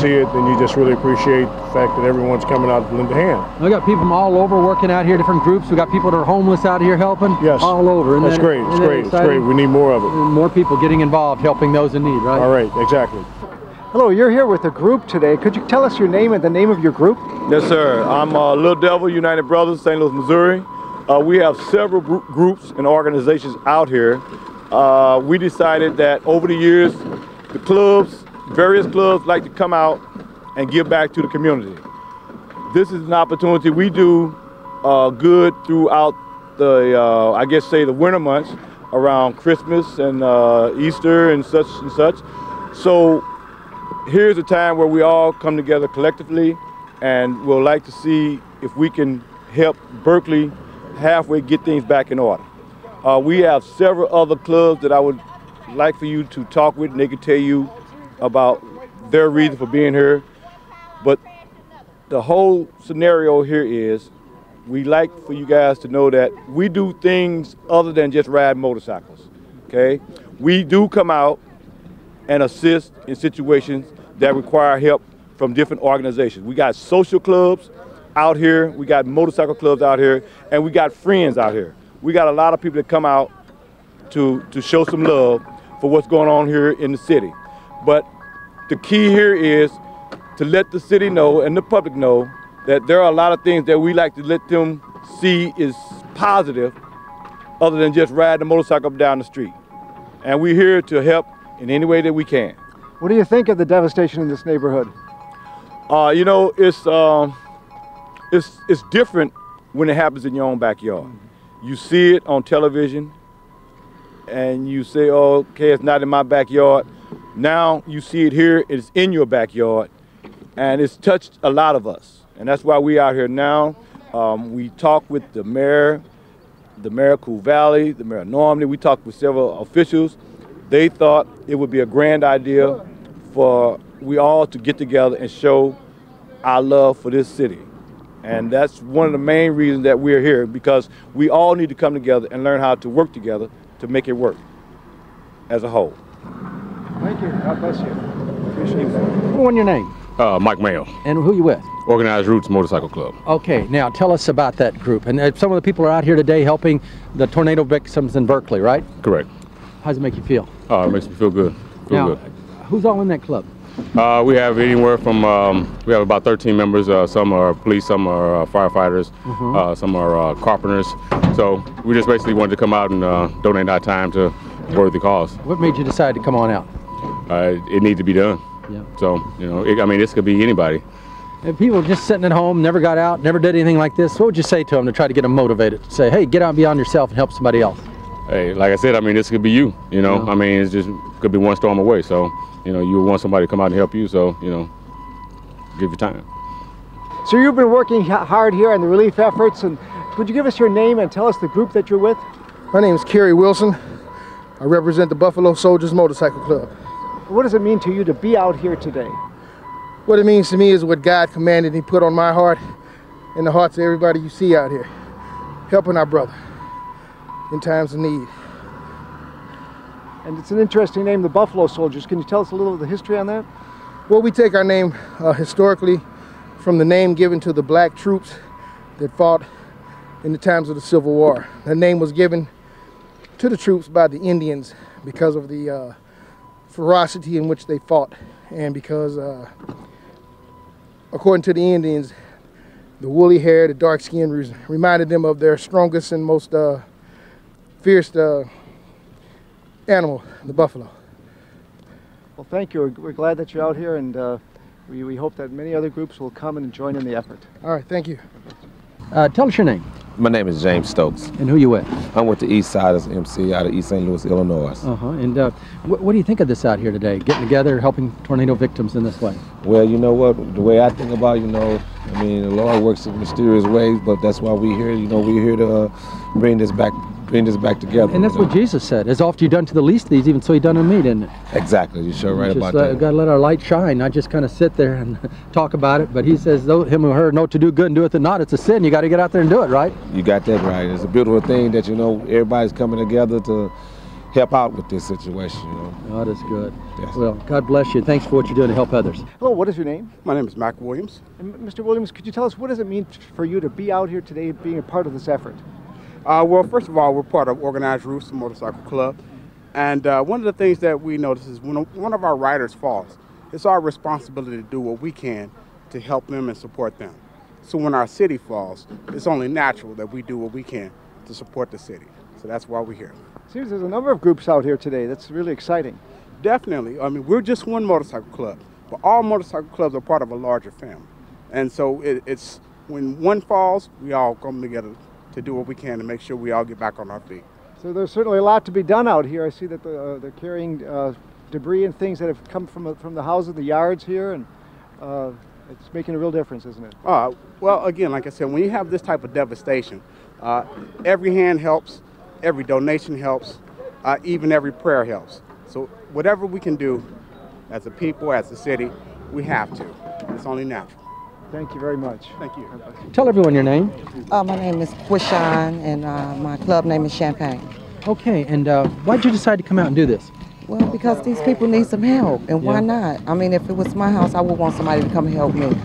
see it, then you just really appreciate the fact that everyone's coming out to lend a hand. We got people from all over working out here, different groups. We got people that are homeless out here helping. Yes. All over. That's great. It's great. It's great. We need more of it. And more people getting involved, helping those in need, right? All right. Exactly. Hello, you're here with a group today. Could you tell us your name and the name of your group? Yes, sir. I'm Little Devil United Brothers, St. Louis, Missouri. We have several groups and organizations out here. We decided that over the years, the clubs, various clubs like to come out and give back to the community. This is an opportunity. We do good throughout the, I guess say the winter months around Christmas and Easter and such and such. So here's a time where we all come together collectively and we'll like to see if we can help Berkeley halfway get things back in order. We have several other clubs that I would like for you to talk with and they can tell you about their reason for being here. But the whole scenario here is we like for you guys to know that we do things other than just ride motorcycles, okay? We do come out and assist in situations that require help from different organizations. We got social clubs out here, we got motorcycle clubs out here, and we got friends out here. We got a lot of people that come out to show some love for what's going on here in the city. But the key here is to let the city know and the public know that there are a lot of things that we like to let them see is positive other than just riding a motorcycle up down the street. And we're here to help in any way that we can. What do you think of the devastation in this neighborhood? You know, it's different when it happens in your own backyard. You see it on television and you say, oh, okay, it's not in my backyard. Now you see it here, it's in your backyard, and it's touched a lot of us. And that's why we out here now. We talked with the mayor of Cool Valley, the mayor of Normandy. We talked with several officials. They thought it would be a grand idea for we all to get together and show our love for this city. And that's one of the main reasons that we're here, because we all need to come together and learn how to work together to make it work as a whole. Thank you. God bless you. Appreciate that. What's your name? Mike Mayo. And who you with? Organized Roots Motorcycle Club. Okay, now tell us about that group. And some of the people are out here today helping the tornado victims in Berkeley, right? Correct. How does it make you feel? It makes me feel good. Now, who's all in that club? We have anywhere from, we have about 13 members. Some are police, some are firefighters, some are carpenters. So we just basically wanted to come out and donate our time to a worthy cause. What made you decide to come on out? It needs to be done. Yeah. So, you know, I mean, this could be anybody. If people just sitting at home, never got out, never did anything like this, what would you say to them to try to get them motivated? To say, hey, get out beyond yourself and help somebody else. Hey, like I said, I mean, this could be you, you know. Yeah. I mean, it's just could be one storm away. So, you know, you want somebody to come out and help you. So, you know, give your time. So you've been working hard here on the relief efforts, and could you give us your name and tell us the group that you're with? My name is Kerry Wilson. I represent the Buffalo Soldiers Motorcycle Club. What does it mean to you to be out here today? What it means to me is what God commanded and He put on my heart and the hearts of everybody you see out here, helping our brother in times of need. And it's an interesting name, the Buffalo Soldiers. Can you tell us a little of the history on that? Well, we take our name historically from the name given to the black troops that fought in the times of the Civil War. That name was given to the troops by the Indians because of the ferocity in which they fought, and because according to the Indians, the woolly hair, the dark skin reminded them of their strongest and most fierce animal, the buffalo. Well, thank you. We're glad that you're out here, and we hope that many other groups will come and join in the effort. All right, thank you. Tell us your name. My name is James Stokes. And who you with? I'm with the East Siders MC out of East St. Louis, Illinois. And what do you think of this out here today, getting together, helping tornado victims in this way? Well, you know what, the way I think about it, you know, I mean, the Lord works in mysterious ways, but that's why we're here, you know, we're here to bring this back together. And that's what Jesus said, as oft you done to the least of these, even so you done to me, didn't it? Exactly, you're sure right about that. Got to let our light shine, not just kind of sit there and talk about it, but he says, him who heard know to do good and doeth it not, it's a sin. You got to get out there and do it, right? You got that right. It's a beautiful thing that, you know, everybody's coming together to help out with this situation, you know. Oh, that is good. Yes. Well, God bless you. Thanks for what you're doing to help others. Hello, what is your name? My name is Mac Williams. And Mr. Williams, could you tell us what does it mean for you to be out here today being a part of this effort? Well, first of all, we're part of Organized Roofs Motorcycle Club. And one of the things that we notice is when one of our riders falls, it's our responsibility to do what we can to help them and support them. So when our city falls, it's only natural that we do what we can to support the city. So that's why we're here. Seems there's a number of groups out here today. That's really exciting. Definitely. I mean, we're just one motorcycle club, but all motorcycle clubs are part of a larger family. And so it's when one falls, we all come together to do what we can to make sure we all get back on our feet. So there's certainly a lot to be done out here. I see that they're carrying debris and things that have come from the houses, the yards here, and it's making a real difference, isn't it? Well, again, like I said, when you have this type of devastation, every hand helps, every donation helps, even every prayer helps. So whatever we can do as a people, as a city, we have to. It's only natural. Thank you very much. Thank you. Tell everyone your name. My name is Quishan, and my club name is Champagne. Okay, and why'd you decide to come out and do this? Well, because these people need some help, and why Yeah. not? I mean, if it was my house, I would want somebody to come help me.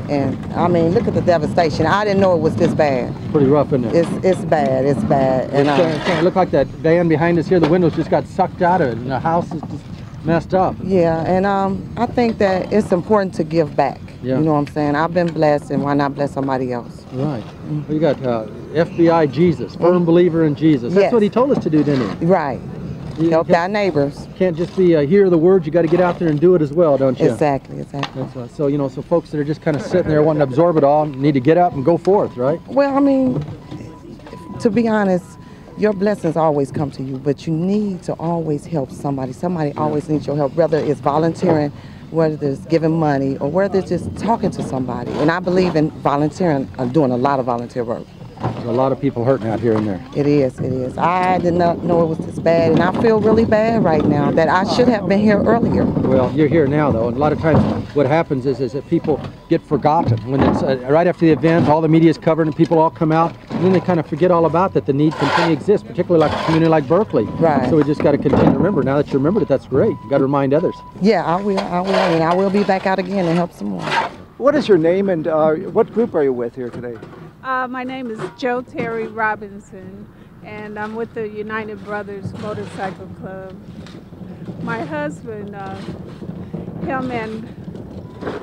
And I mean, look at the devastation. I didn't know it was this bad. Pretty rough, isn't it? It's bad. It's bad. And It looked like that van behind us here. The windows just got sucked out of it, and the house is just messed up. yeah, and I think that it's important to give back. Yeah. You know what I'm saying? I've been blessed, and why not bless somebody else? Right. Well, you got FBI Jesus, firm believer in Jesus. That's Yes. what he told us to do, didn't he? Right. You Help thy neighbors. can't just be hear the words. You got to get out there and do it as well, don't you? Exactly. That's so so folks that are just kind of sitting there wanting to absorb it all need to get up and go forth, right? Well, I mean, to be honest, your blessings always come to you, but you need to always help somebody. Somebody always needs your help, whether it's volunteering, whether it's giving money, or whether it's just talking to somebody. And I believe in volunteering, doing a lot of volunteer work. There's a lot of people hurting out here and there. It is. I did not know it was this bad, and I feel really bad right now that I should have been here earlier. Well, you're here now, though, and a lot of times what happens is that people get forgotten. When it's right after the event, all the media is covered and people all come out, and then they kind of forget all about that the need continually exists, particularly like a community like Berkeley. Right. So we just got to continue to remember. Now that you remembered it, that's great. You got to remind others. Yeah, I will, and I will be back out again and help some more. What is your name and what group are you with here today? My name is Joe Terry Robinson, and I'm with the United Brothers Motorcycle Club. My husband, him and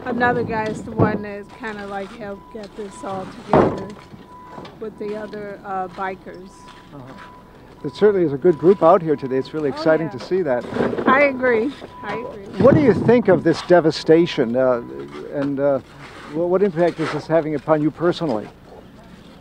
another guy is the one that kind of like helped get this all together with the other bikers. There certainly is a good group out here today. It's really exciting yeah. to see that. I agree. What do you think of this devastation and what impact is this having upon you personally?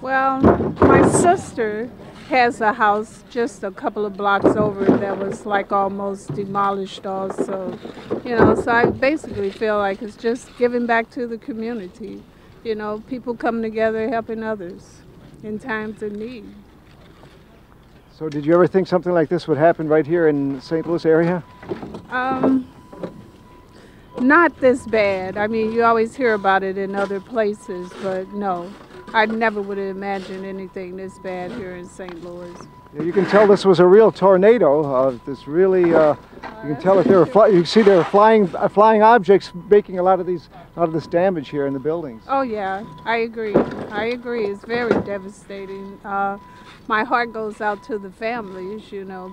Well, my sister has a house just a couple of blocks over that was like almost demolished also. So I basically feel like it's just giving back to the community. People coming together helping others in times of need. So did you ever think something like this would happen right here in the St. Louis area? Not this bad. I mean, you always hear about it in other places, but no. I never would have imagined anything this bad here in St. Louis. Yeah, you can tell this was a real tornado. This really, you can tell that you can see there are flying objects making a lot of this damage here in the buildings. Oh yeah, I agree. It's very devastating. My heart goes out to the families,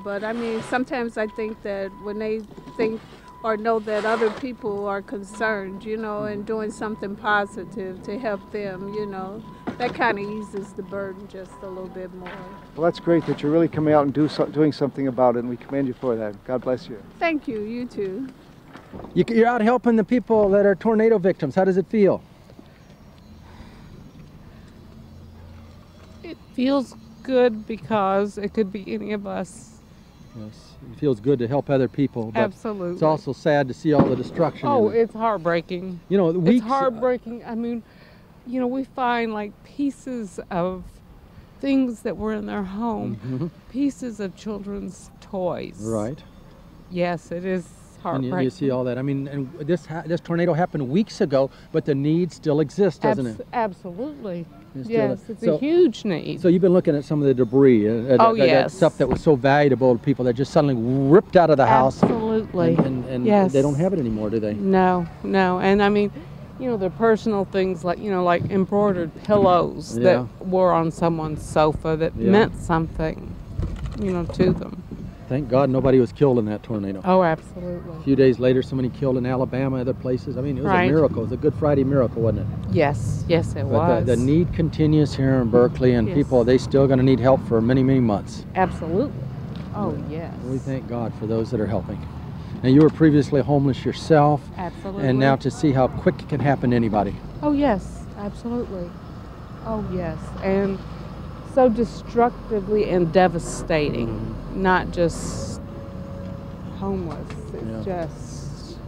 but I mean, sometimes I think that when they think or know that other people are concerned, and doing something positive to help them, that kind of eases the burden just a little bit more. Well, that's great that you're really coming out and doing something about it, and we commend you for that. God bless you. Thank you. You too. You're out helping the people that are tornado victims. How does it feel? It feels good because it could be any of us. Yes, it feels good to help other people. But Absolutely. It's also sad to see all the destruction. Oh, it's heartbreaking. It's heartbreaking. I mean, we find like pieces of things that were in their home, pieces of children's toys. Right. Yes, it is heartbreaking. You see all that. I mean, and this tornado happened weeks ago, but the need still exists, doesn't it? Absolutely. It's Yes, still- it's so- a huge need. So you've been looking at some of the debris, Oh, that yes. stuff that was so valuable to people that just suddenly ripped out of the house. Absolutely. And Yes. they don't have it anymore, do they? No, no. And I mean, you know, the personal things like, you know, like embroidered pillows Yeah. that were on someone's sofa that Yeah. meant something, you know, to them. Thank God nobody was killed in that tornado. Oh, absolutely. A few days later, somebody killed in Alabama, other places. I mean, it was Right. a miracle. It was a Good Friday miracle, wasn't it? Yes, yes, it But was. the need continues here in Berkeley, and Yes. people, they still going to need help for many, many months. Absolutely. Oh, yes. We thank God for those that are helping. Now, you were previously homeless yourself. Absolutely. And now to see how quick it can happen to anybody. Oh, yes, absolutely. Oh, yes. And so destructively and devastating, not just homeless. It's just,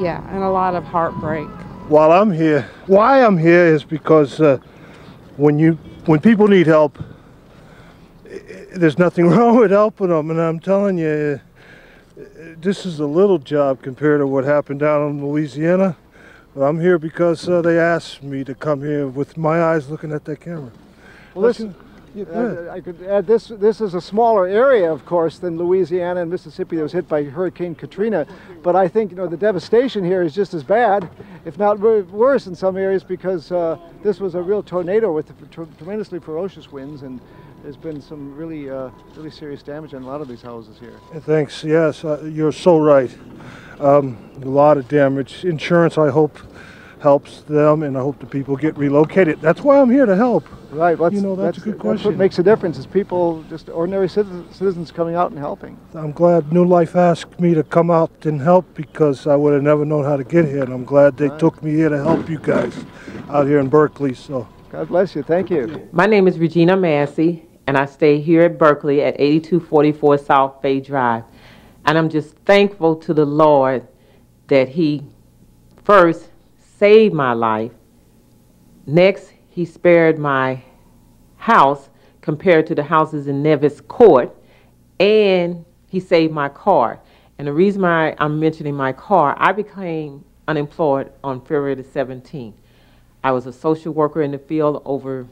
yeah, and a lot of heartbreak. While I'm here, why I'm here is because when people need help, there's nothing wrong with helping them, and I'm telling you, this is a little job compared to what happened down in Louisiana. But I'm here because they asked me to come here with my eyes looking at that camera. Well, I could add this is a smaller area, of course, than Louisiana and Mississippi that was hit by Hurricane Katrina. But I think, you know, the devastation here is just as bad, if not worse in some areas, because this was a real tornado with tremendously ferocious winds, and there's been some really serious damage on a lot of these houses here. Thanks. Yes, you're so right. A lot of damage. Insurance, I hope, helps them, and I hope the people get relocated. That's why I'm here to help. Right. Well, you know, that's a good question. That's what makes a difference, is people, just ordinary citizens coming out and helping. I'm glad New Life asked me to come out and help, because I would have never known how to get here, and I'm glad they took me here to help you guys out here in Berkeley. So, God bless you. Thank you. My name is Regina Massey, and I stay here at Berkeley at 8244 South Bay Drive. And I'm just thankful to the Lord that He first saved my life. Next, He spared my house compared to the houses in Nevis Court, and He saved my car. And the reason why I'm mentioning my car, I became unemployed on February the 17th. I was a social worker in the field over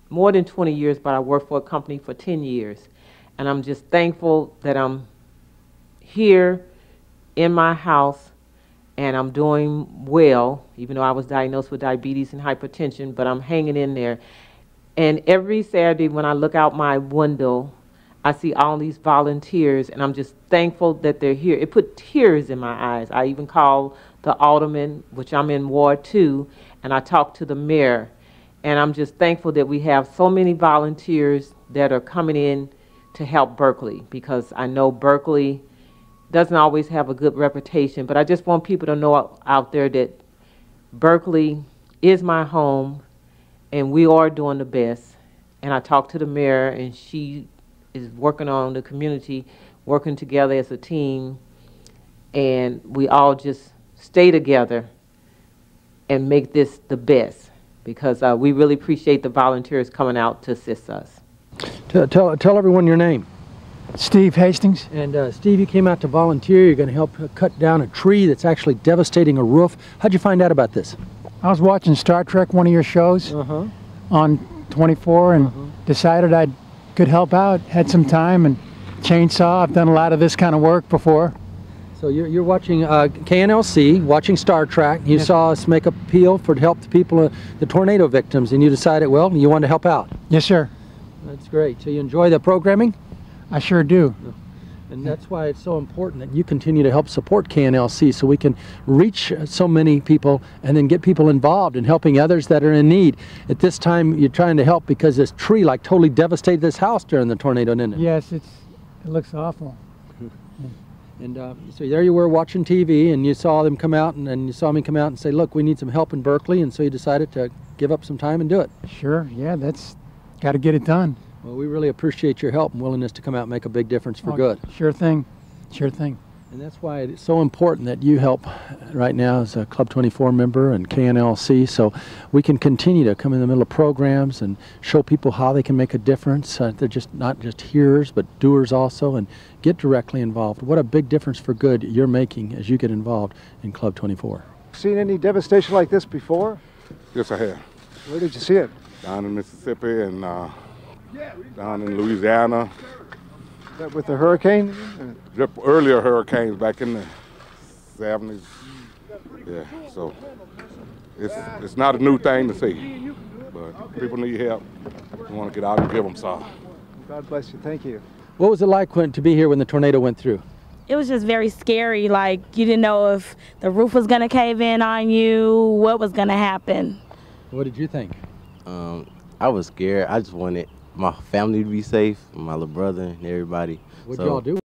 more than 20 years, but I worked for a company for 10 years. And I'm just thankful that I'm here in my house, and I'm doing well, even though I was diagnosed with diabetes and hypertension, but I'm hanging in there. And every Saturday when I look out my window, I see all these volunteers, and I'm just thankful that they're here. It put tears in my eyes. I even called the alderman, which I'm in Ward 2, and I talked to the mayor. And I'm just thankful that we have so many volunteers that are coming in to help Berkeley, because I know Berkeley doesn't always have a good reputation, but I just want people to know out there that Berkeley is my home, and we are doing the best. And I talked to the mayor, and she is working on the community, working together as a team, and we all just stay together and make this the best, because we really appreciate the volunteers coming out to assist us. Tell everyone your name. Steve Hastings. And Steve, you came out to volunteer. You're going to help cut down a tree that's actually devastating a roof. How'd you find out about this? I was watching Star Trek, one of your shows, on 24, and decided I could help out. Had some time, and chainsaw. I've done a lot of this kind of work before. So you're watching KNLC, watching Star Trek. You saw us make an appeal to help the people, the tornado victims, and you decided, well, you wanted to help out. Yes, sir. That's great. So you enjoy the programming? I sure do. And that's why it's so important that you continue to help support KNLC, so we can reach so many people and then get people involved in helping others that are in need. At this time, you're trying to help because this tree like totally devastated this house during the tornado, didn't it? Yes, it looks awful. And so there you were watching TV, and you saw them come out, and you saw me come out and say, look, we need some help in Berkeley, and so you decided to give up some time and do it. Sure, yeah, that's got to get it done. Well, we really appreciate your help and willingness to come out and make a big difference for good. Sure thing, sure thing. And that's why it's so important that you help right now as a Club 24 member and KNLC, so we can continue to come in the middle of programs and show people how they can make a difference. They're just not just hearers, but doers also, and get directly involved. What a big difference for good you're making as you get involved in Club 24. Seen any devastation like this before? Yes, I have. Where did you see it? Down in Mississippi and down in Louisiana. Is that with the hurricane? Just earlier hurricanes back in the 70s. Yeah, so it's not a new thing to see, but people need help. We want to get out and give them some. God bless you. Thank you. What was it like to be here when the tornado went through? It was just very scary. Like, you didn't know if the roof was going to cave in on you, what was going to happen. What did you think? I was scared. I just wanted my family to be safe, my little brother and everybody. What'd y'all do?